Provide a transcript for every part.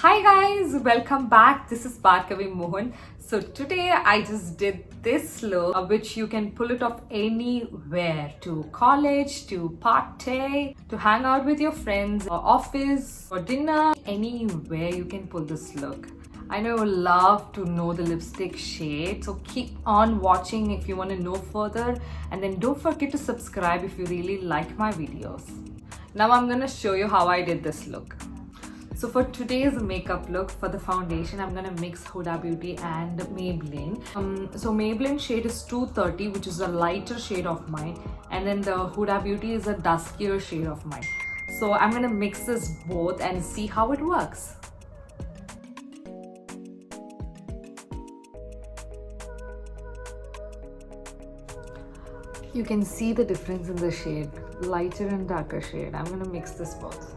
Hi guys, welcome back. This is Bhargavi Mohan. So today I just did this look which you can pull it off anywhere, to college, to party, to hang out with your friends, or office, or dinner, anywhere you can pull this look. I know you love to know the lipstick shade, so keep on watching if you want to know further, and then don't forget to subscribe if you really like my videos. Now I'm gonna show you how I did this look. So for today's makeup look, for the foundation, I'm gonna mix Huda Beauty and Maybelline. So Maybelline shade is 230, which is a lighter shade of mine, and then the Huda Beauty is a duskier shade of mine. So I'm gonna mix this both and see how it works. You can see the difference in the shade, lighter and darker shade. I'm gonna mix this both.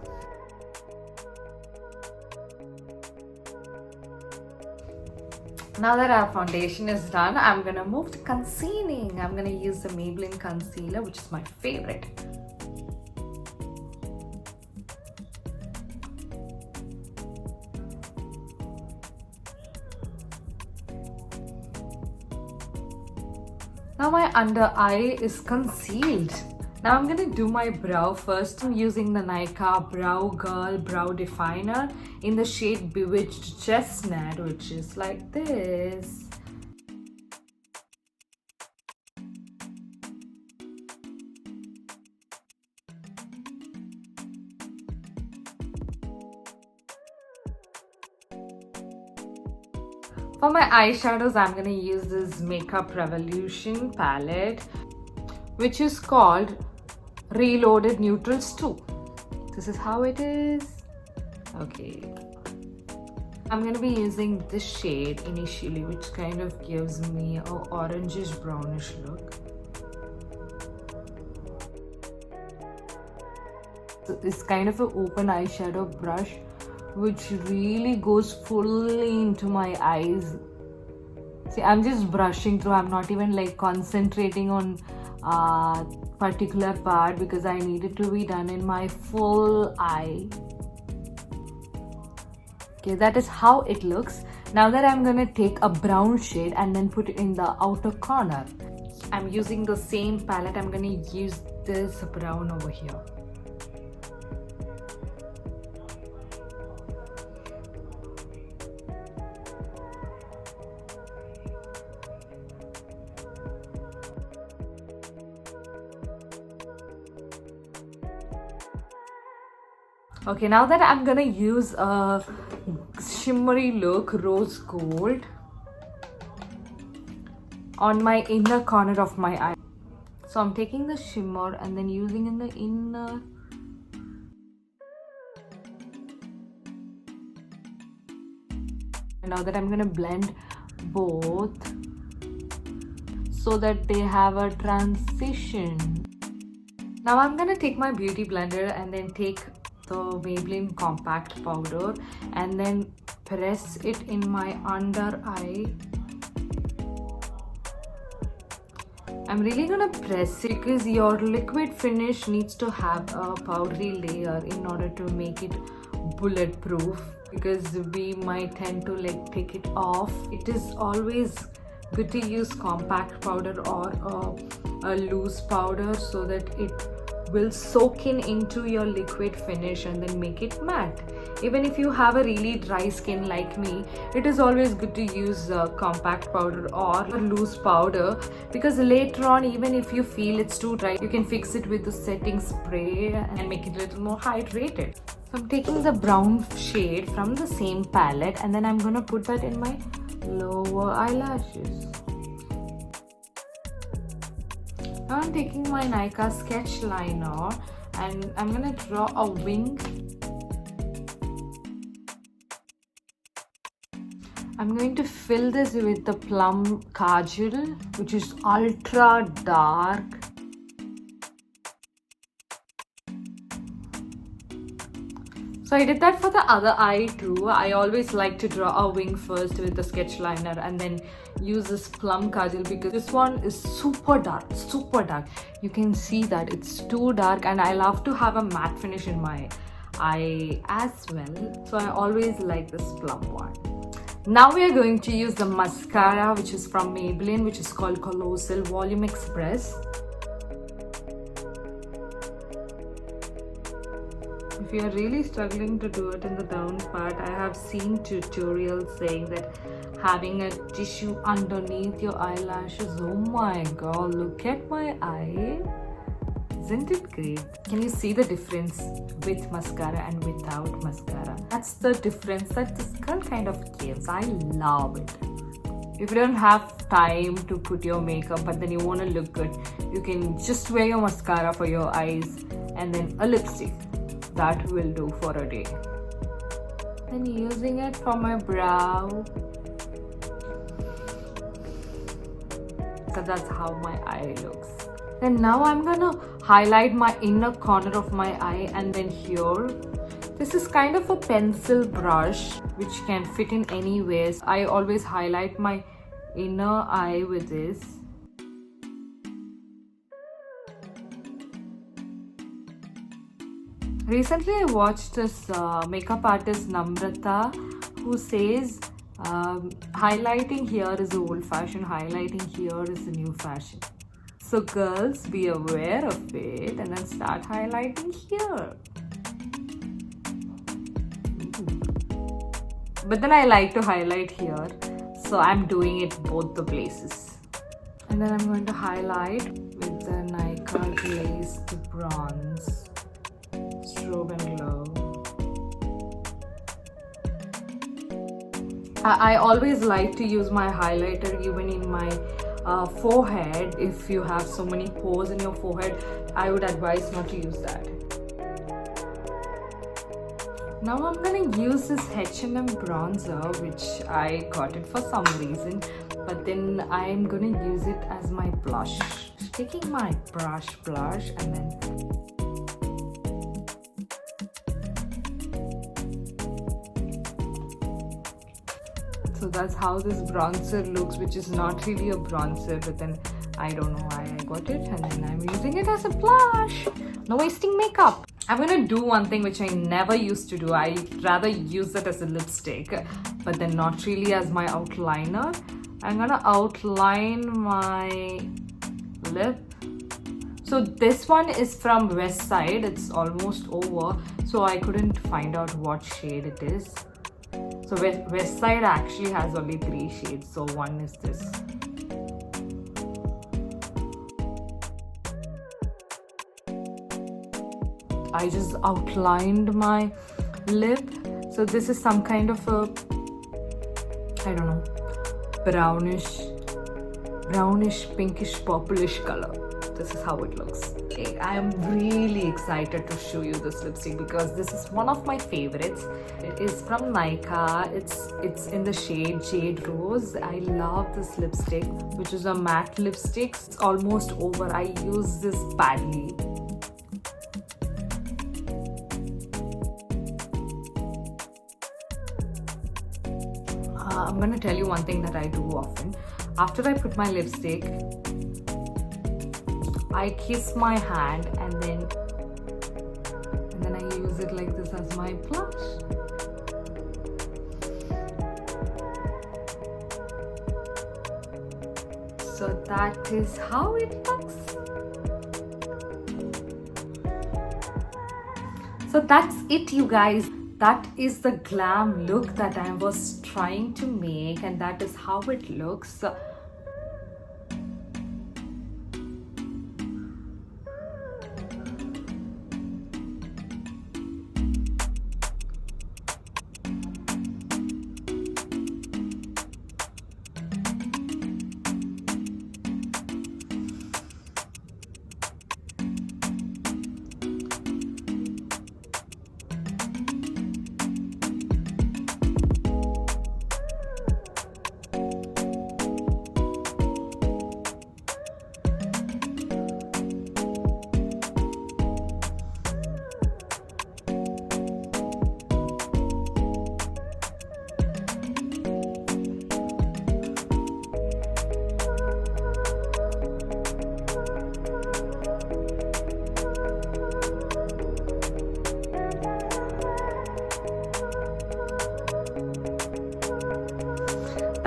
Now that our foundation is done, I'm gonna move to concealing. I'm gonna use the Maybelline concealer, which is my favorite. Now my under eye is concealed. Now I'm gonna do my brow first. I'm using the Nykaa Brow Girl Brow Definer in the shade Bewitched Chestnut, which is like this. For my eyeshadows, I'm gonna use this Makeup Revolution palette, which is called Reloaded Neutrals 2. This is how it is. Okay. I'm gonna be using this shade initially, which kind of gives me a orangish brownish look. So it's kind of an open eyeshadow brush, which really goes fully into my eyes. See, I'm just brushing through. I'm not even like concentrating on particular part because I need it to be done in my full eye. Okay, that is how it looks. Now that I'm gonna take a brown shade and then put it in the outer corner. I'm using the same palette. I'm gonna use this brown over here. Okay, now that I'm gonna use a shimmery look, rose gold, on my inner corner of my eye. So I'm taking the shimmer and then using in the inner. And now that I'm gonna blend both so that they have a transition. Now I'm gonna take my beauty blender and then take the Maybelline compact powder and then press it in my under eye. I'm really gonna press it because your liquid finish needs to have a powdery layer in order to make it bulletproof, because we might tend to like take it off. It is always good to use compact powder or a loose powder so that it will soak into your liquid finish and then make it matte. Even if you have a really dry skin like me, it is always good to use compact powder or loose powder, because later on, even if you feel it's too dry, you can fix it with the setting spray and make it a little more hydrated. So I'm taking the brown shade from the same palette and then I'm gonna put that in my lower eyelashes. Now I'm taking my Nykaa sketch liner and I'm gonna draw a wing. I'm going to fill this with the plum kajal, which is ultra dark. So I did that for the other eye too. I always like to draw a wing first with the sketch liner and then use this plum kajal, because this one is super dark, super dark. You can see that it's too dark, and I love to have a matte finish in my eye as well. So I always like this plum one. Now we are going to use the mascara, which is from Maybelline, which is called Colossal Volume Express. If you are really struggling to do it in the down part, I have seen tutorials saying that having a tissue underneath your eyelashes. Oh my god, look at my eye. Isn't it great? Can you see the difference with mascara and without mascara? That's the difference that this girl kind of gives. I love it. If you don't have time to put your makeup but then you want to look good, you can just wear your mascara for your eyes and then a lipstick. That will do for a day. Then using it for my brow. So that's how my eye looks. Then now I'm gonna highlight my inner corner of my eye, and then here. This is kind of a pencil brush which can fit in anywhere. I always highlight my inner eye with this. Recently I watched this makeup artist Namrata, who says highlighting here is old fashion, highlighting here is the new fashion. So girls, be aware of it and then start highlighting here. But then I like to highlight here, so I'm doing it both the places. And then I'm going to highlight with the Nykaa glazed bronze. Strobe and glow. I always like to use my highlighter even in my forehead. If you have so many pores in your forehead, I would advise not to use that. Now I'm gonna use this H&M bronzer, which I got it for some reason, but then I'm gonna use it as my blush. Taking my blush and then so that's how this bronzer looks, which is not really a bronzer, but then I don't know why I got it, and then I'm using it as a blush. No wasting makeup. I'm gonna do one thing which I never used to do. I rather use it as a lipstick, but then not really as my outliner. I'm gonna outline my lip. So this one is from West Side. It's almost over, so I couldn't find out what shade it is. So West Side actually has only 3 shades, so one is this. I just outlined my lip. So this is some kind of a, I don't know, brownish, pinkish, purplish color. This is how it looks. Okay, I am really excited to show you this lipstick because this is one of my favorites. It is from Nykaa. It's in the shade Jade Rose. I love this lipstick, which is a matte lipstick. It's almost over. I use this badly. I'm gonna tell you one thing that I do often. After I put my lipstick, I kiss my hand and then I use it like this as my blush. So that is how it looks. So that's it, you guys. That is the glam look that I was trying to make, and that is how it looks.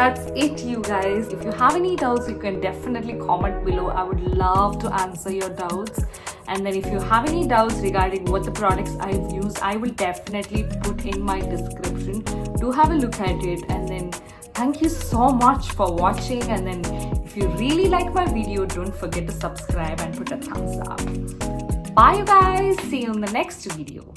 That's it, you guys. If you have any doubts, you can definitely comment below. I would love to answer your doubts. And then if you have any doubts regarding what the products I've used, I will definitely put in my description. Do have a look at it. And then thank you so much for watching. And then if you really like my video, don't forget to subscribe and put a thumbs up. Bye, you guys. See you in the next video.